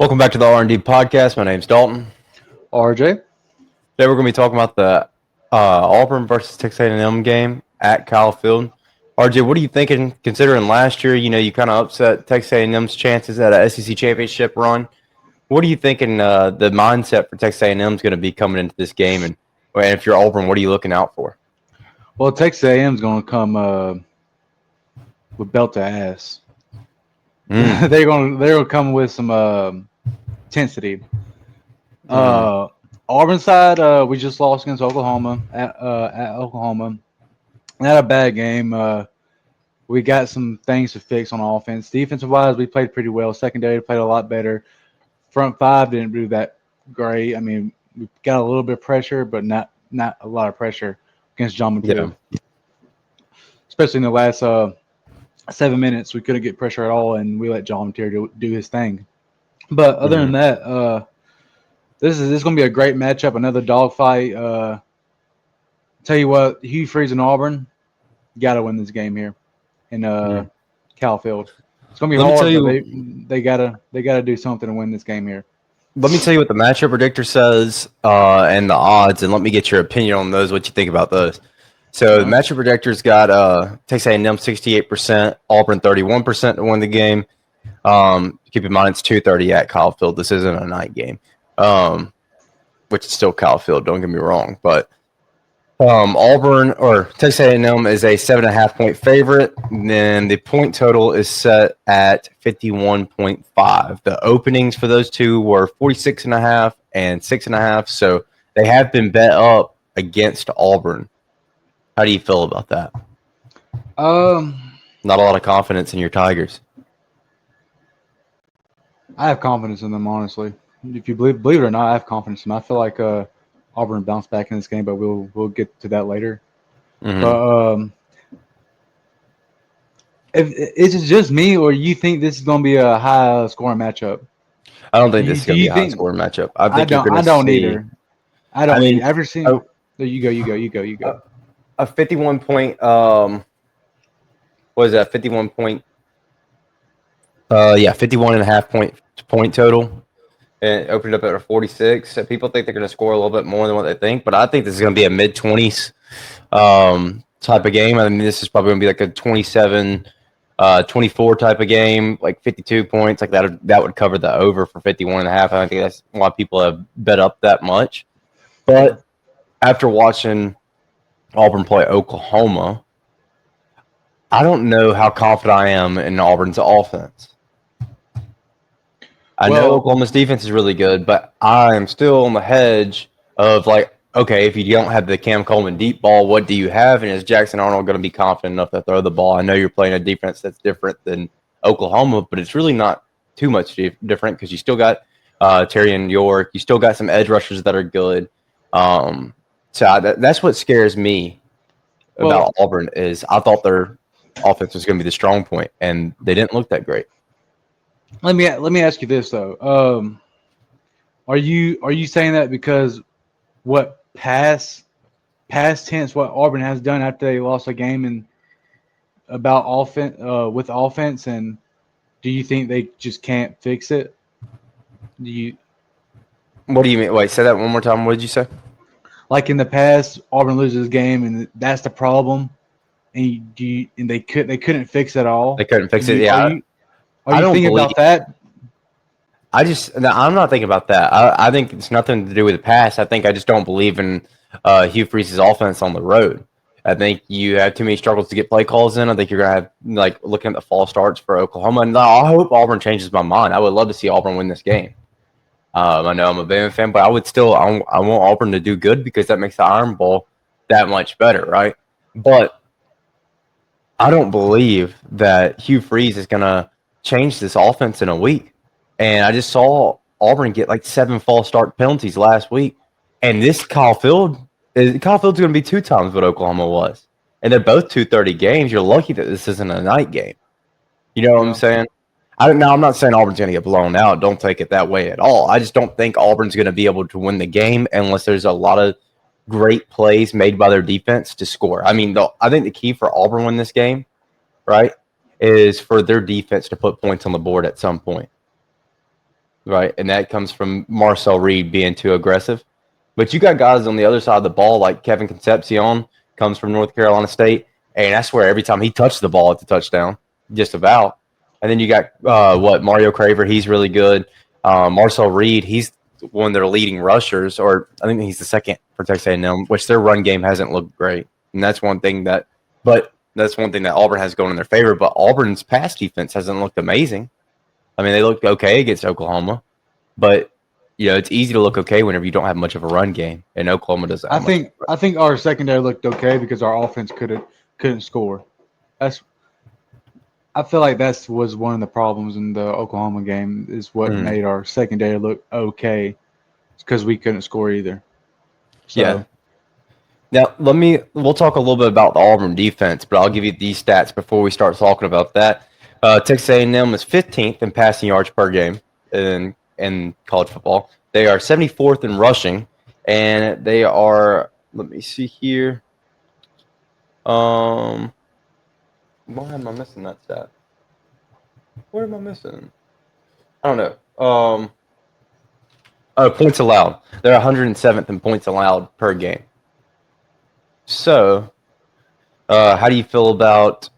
Welcome back to the R&D podcast. My name's Dalton. RJ. Today we're going to be talking about the Auburn versus Texas A&M game at Kyle Field. RJ, what are you thinking, considering last year, you kind of upset Texas A&M's chances at a SEC championship run? What are you thinking the mindset for Texas A&M is going to be coming into this game? And if you're Auburn, what are you looking out for? Well, Texas A&M is going to come with belt to ass. They're going to come with some intensity. Auburn side, we just lost against Oklahoma at Oklahoma. Not a bad game. We got some things to fix on offense. Defensive wise, we played pretty well. Secondary played a lot better. Front five didn't do that great. I mean, we got a little bit of pressure, but not a lot of pressure against John McCool. Yeah. Especially in the last 7 minutes, we couldn't get pressure at all, and we let John McCool do his thing. But other than that, this is going to be a great matchup, another dogfight. Tell you what, Hugh Freeze and Auburn got to win this game here in Cal Field. It's going to be hard, but they gotta do something to win this game here. Let me tell you what the matchup predictor says and the odds, and let me get your opinion on those, what you think about those. So the matchup predictor's got Texas A&M 68%, Auburn 31% to win the game. Keep in mind it's 2:30 at Kyle Field. This isn't a night game, which is still Kyle Field. Don't get me wrong, but Auburn or Texas A&M is a 7.5-point favorite. And then the point total is set at 51.5. The openings for those two were 46.5 and 6.5. So they have been bet up against Auburn. How do you feel about that? Not a lot of confidence in your Tigers. I have confidence in them, honestly. If you believe it or not, I have confidence in them. I feel like Auburn bounced back in this game, but we'll get to that later. But is it just me, or you think this is going to be a high scoring matchup? I don't think this is going to be a high scoring matchup. I don't either. I mean, ever seen? You go. A 51 point. What is that? 51 point. 51.5 point total. And it opened up at a 46. So people think they're going to score a little bit more than what they think, but I think this is going to be a mid-20s type of game. I mean, this is probably going to be like a 27, 24 type of game, like 52 points, like that. That would cover the over for 51.5. I don't think that's why people have bet up that much. But after watching Auburn play Oklahoma, I don't know how confident I am in Auburn's offense. I know Oklahoma's defense is really good, but I am still on the hedge of like, okay, if you don't have the Cam Coleman deep ball, what do you have? And is Jackson Arnold going to be confident enough to throw the ball? I know you're playing a defense that's different than Oklahoma, but it's really not too much different because you still got Terry and York. You still got some edge rushers that are good. So that's what scares me about Auburn is I thought their offense was going to be the strong point, and they didn't look that great. Let me ask you this though. Are you saying that because what past tense what Auburn has done after they lost a game and about offense with offense, and do you think they just can't fix it? What do you mean? Wait, say that one more time. What did you say? Like in the past, Auburn loses a game and that's the problem, and they couldn't fix it at all. They couldn't fix it. Yeah. Are you thinking about that? I'm not thinking about that. I think it's nothing to do with the past. I think I just don't believe in Hugh Freeze's offense on the road. I think you have too many struggles to get play calls in. I think you're going to have, like, looking at the fall starts for Oklahoma. And I hope Auburn changes my mind. I would love to see Auburn win this game. I know I'm a Bama fan, but I want Auburn to do good because that makes the Iron Bowl that much better, right? But I don't believe that Hugh Freeze is going to change this offense in a week. And I just saw Auburn get like 7 false start penalties last week. And this Kyle Field's going to be 2 times what Oklahoma was. And they're both 2:30 games. You're lucky that this isn't a night game. You know what I'm saying? I'm not saying Auburn's going to get blown out. Don't take it that way at all. I just don't think Auburn's going to be able to win the game unless there's a lot of great plays made by their defense to score. I mean, I think the key for Auburn win this game, right, is for their defense to put points on the board at some point. right? And that comes from Marcel Reed being too aggressive. But you got guys on the other side of the ball, like Kevin Concepcion, comes from North Carolina State, and I swear every time he touched the ball, it's a touchdown, just about. And then you got Mario Craver, he's really good. Marcel Reed, he's one of their leading rushers, or I think he's the second for Texas A&M, which their run game hasn't looked great, and that's one thing that Auburn has going in their favor. But Auburn's pass defense hasn't looked amazing. I mean, they looked okay against Oklahoma, but it's easy to look okay whenever you don't have much of a run game, and Oklahoma doesn't I have much. think our secondary looked okay because our offense couldn't score. I feel like that was one of the problems in the Oklahoma game is what Mm, made our secondary look okay because we couldn't score either. yeah. So Now we'll talk a little bit about the Auburn defense, but I'll give you these stats before we start talking about that. Texas A&M is 15th in passing yards per game in college football. They are 74th in rushing, and they are. Let me see here. Why am I missing that stat? What am I missing? I don't know. Points allowed. They're 107th in points allowed per game. So, how do you feel about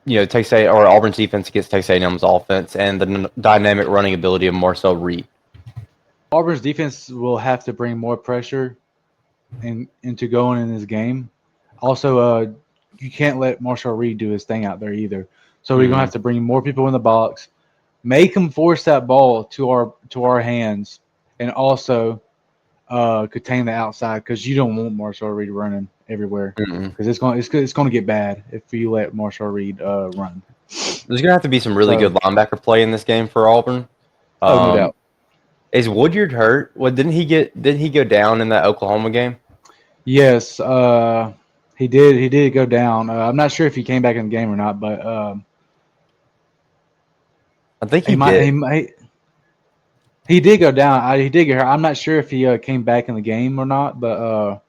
Texas or Auburn's defense against Texas A&M's offense and the dynamic running ability of Marcel Reed? Auburn's defense will have to bring more pressure into going in this game. Also, you can't let Marshall Reed do his thing out there either. So we're gonna have to bring more people in the box, make him force that ball to our hands, and also contain the outside because you don't want Marshall Reed running everywhere because it's going to get bad if you let Marshall Reed run. There's gonna have to be some really So, good linebacker play in this game for Auburn. no doubt. Is Woodyard hurt? What Didn't he go down in that Oklahoma game? Yes, he did. He did go down. I'm not sure if he came back in the game or not, but I think he he might. did. He did go down. He did get hurt. I'm not sure if he came back in the game or not, but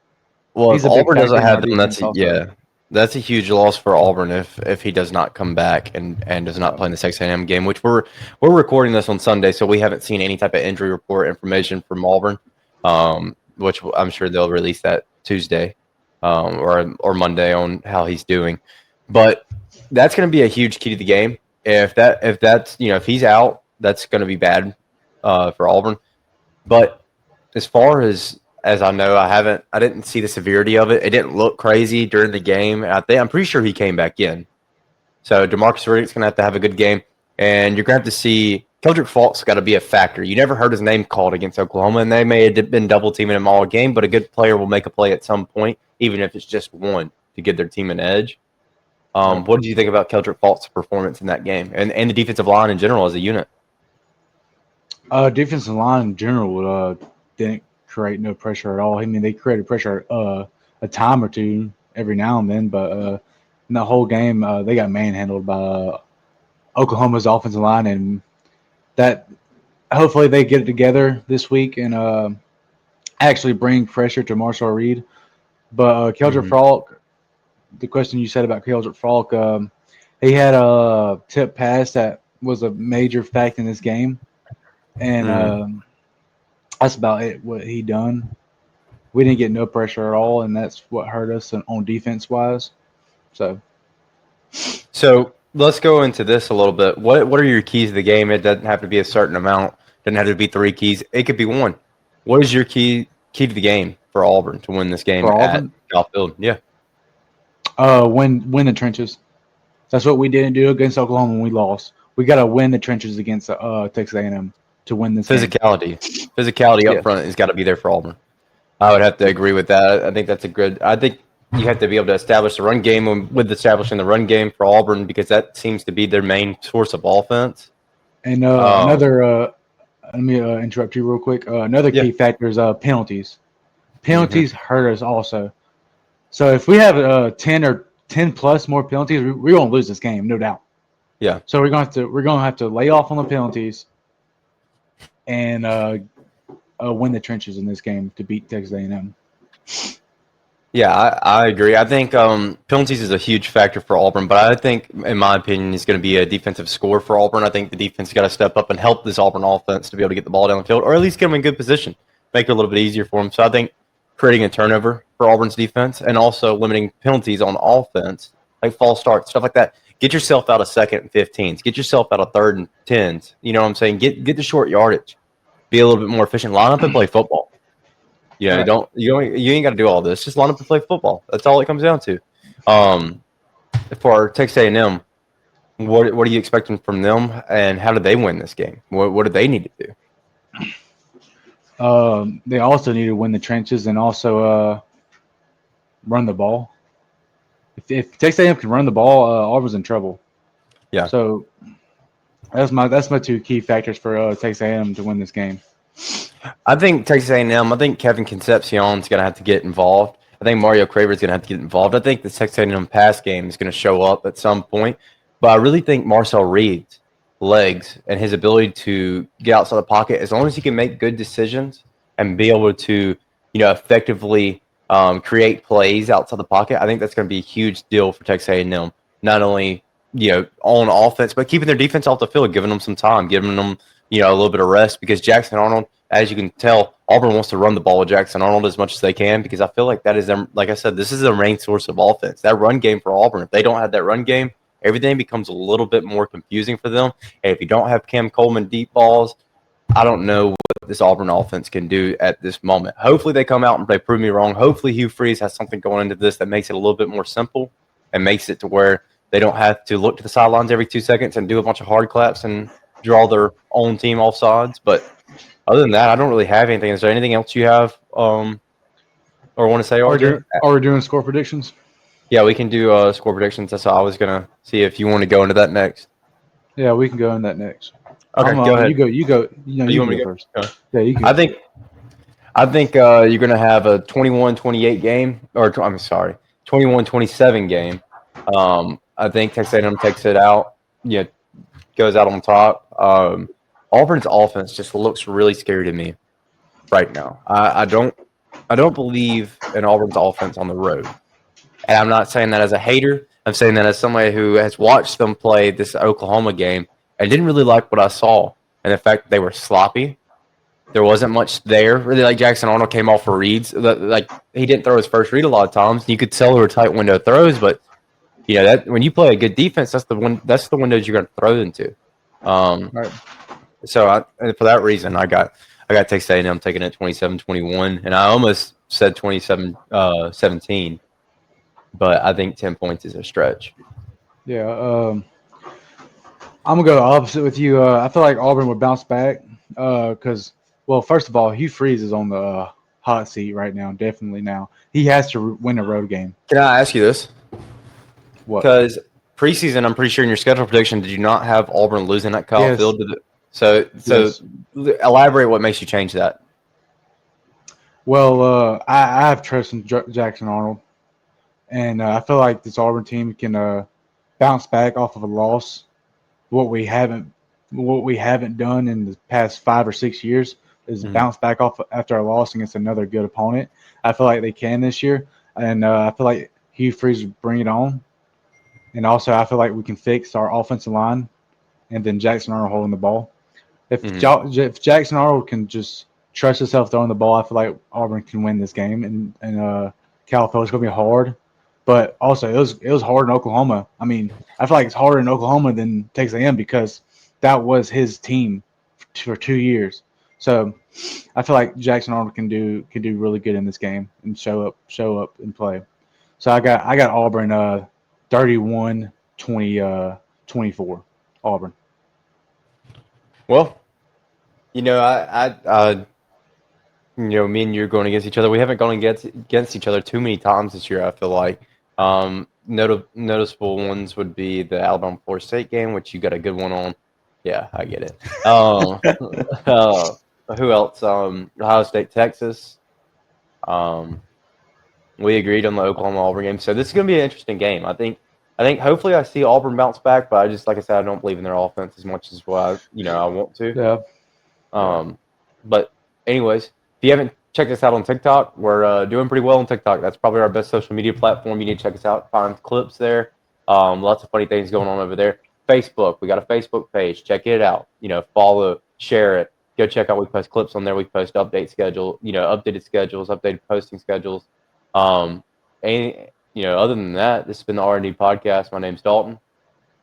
Well, if he's a big Auburn doesn't factor in our have them, defense also. that's a huge loss for Auburn if he does not come back and does not Yeah. play in the Texas A&M game. Which we're recording this on Sunday, so we haven't seen any type of injury report information from Auburn. Which I'm sure they'll release that Tuesday, or Monday on how he's doing. But that's going to be a huge key to the game. If he's out, that's going to be bad for Auburn. But as far as I know, I didn't see the severity of it. It didn't look crazy during the game. I'm pretty sure he came back in. So DeMarcus Riddick's gonna have to have a good game, and you're gonna have to see Keldrick Faulk's got to be a factor. You never heard his name called against Oklahoma, and they may have been double teaming him all game. But a good player will make a play at some point, even if it's just one, to give their team an edge. Yeah. What did you think about Keldrick Faulk's performance in that game, and the defensive line in general as a unit? Defensive line in general didn't create no pressure at all. I mean, they created pressure a time or two every now and then, but in the whole game, they got manhandled by Oklahoma's offensive line, and that hopefully they get it together this week and actually bring pressure to Marshall Reed. But Keldrick Faulk, the question you said about Keldrick Faulk, he had a tip pass that was a major fact in this game, and that's about it. What he done, we didn't get no pressure at all, and that's what hurt us on defense wise. So let's go into this a little bit. What are your keys to the game? It doesn't have to be a certain amount. It doesn't have to be 3 keys. It could be one. What is your key to the game for Auburn to win this game For at Auburn, Southfield? Yeah. win the trenches. That's what we didn't do against Oklahoma when we lost. We got to win the trenches against Texas A&M to win this game. Physicality up Yes. front has got to be there for Auburn. I would have to agree with that. I think that's a good. I think you have to be able to establish the run game with establishing the run game for Auburn because that seems to be their main source of offense. And let me interrupt you real quick. Another Yeah. key factor is penalties. Penalties hurt us also. So if we have 10 plus more penalties, we're going to lose this game, no doubt. Yeah. So we're going to have to lay off on the penalties and win the trenches in this game to beat Texas A&M. Yeah, I agree. I think penalties is a huge factor for Auburn, but I think, in my opinion, he's going to be a defensive score for Auburn. I think the defense got to step up and help this Auburn offense to be able to get the ball down the field, or at least get them in good position, make it a little bit easier for them. So I think creating a turnover for Auburn's defense and also limiting penalties on offense, like false starts, stuff like that. Get yourself out of 2nd and 15s. Get yourself out of 3rd and 10s. You know what I'm saying? Get the short yardage. Be a little bit more efficient. Line up and play football. Right. You ain't got to do all this. Just line up and play football. That's all it comes down to. Um, for Texas A&M, what are you expecting from them, and how do they win this game? What do they need to do? They also need to win the trenches and also run the ball. If Texas A&M can run the ball, Auburn's in trouble. Yeah. So that's my two key factors for Texas A&M to win this game. I think Texas A&M. I think Kevin Concepcion's going to have to get involved. I think Mario Craver's going to have to get involved. I think the Texas A&M pass game is going to show up at some point, but I really think Marcel Reed's legs and his ability to get outside the pocket, as long as he can make good decisions and be able to, effectively create plays outside the pocket, I think that's going to be a huge deal for Texas A&M. Not only on offense, but keeping their defense off the field, giving them some time, giving them a little bit of rest, because Jackson Arnold, as you can tell, Auburn wants to run the ball with Jackson Arnold as much as they can, because I feel like that is them. Like I said, this is their main source of offense. That run game for Auburn. If they don't have that run game, everything becomes a little bit more confusing for them. And if you don't have Cam Coleman deep balls, I don't know what this Auburn offense can do at this moment. Hopefully they come out and they prove me wrong. Hopefully Hugh Freeze has something going into this that makes it a little bit more simple and makes it to where they don't have to look to the sidelines every 2 seconds and do a bunch of hard claps and draw their own team off sides. But other than that, I don't really have anything. Is there anything else you have or want to say, RJ? Are we doing score predictions? Yeah, we can do score predictions. That's all I was going to see if you want to go into that next. Yeah, we can go in that next. Okay, go ahead. You go. You go. You want me go to first. go? Yeah, you go. I think you're going to have a 21-28 game, or I'm sorry, 21-27 game. I think Texas A&M takes it out. Goes out on top. Auburn's offense just looks really scary to me right now. I don't believe in Auburn's offense on the road, and I'm not saying that as a hater. I'm saying that as somebody who has watched them play this Oklahoma game and didn't really like what I saw, and the fact that they were sloppy. There wasn't much there. Really, like Jackson Arnold came off for reads. Like he didn't throw his first read a lot of times. You could tell there were tight window throws, but that when you play a good defense, that's the windows you're going to throw into. Right. So for that reason, I got Texas A&M taking it 27-21, and I almost said 27-17, but I think 10 points is a stretch. Yeah. I'm gonna go opposite with you. I feel like Auburn would bounce back because, well, first of all, Hugh Freeze is on the hot seat right now. Definitely now he has to win a road game. Can I ask you this? What? Because preseason, I'm pretty sure in your schedule prediction, did you not have Auburn losing at Kyle Yes. Field? So Yes. elaborate what makes you change that. Well, I have trust in Jackson Arnold, and I feel like this Auburn team can bounce back off of a loss. What we haven't done in the past 5 or 6 years is bounce back off after a loss against another good opponent. I feel like they can this year, and I feel like Hugh Freeze will bring it on. And also, I feel like we can fix our offensive line, and then Jackson Arnold holding the ball. If Jackson Arnold can just trust himself throwing the ball, I feel like Auburn can win this game. And Cal Phil's going to be hard, but also it was hard in Oklahoma. I mean, I feel like it's harder in Oklahoma than Texas A&M because that was his team for 2 years. So I feel like Jackson Arnold can do really good in this game and show up and play. So I got Auburn 31-24 Auburn. Well, I me and you are going against each other. We haven't gone against each other too many times this year, I feel like. Noticeable ones would be the Alabama Florida State game, which you got a good one on. Yeah, I get it. Who else? Ohio State, Texas. We agreed on the Oklahoma Auburn game, so this is going to be an interesting game. I think hopefully I see Auburn bounce back, but like I said, I don't believe in their offense as much as what I want to. Yeah. But anyways, if you haven't check us out on TikTok. We're doing pretty well on TikTok. That's probably our best social media platform. You need to check us out. Find clips there. Lots of funny things going on over there. Facebook. We got a Facebook page. Check it out. Follow, share it. Go check out. We post clips on there. We post updated schedules, updated posting schedules. And other than that, this has been the R&D podcast. My name's Dalton.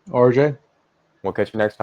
RJ. We'll catch you next time.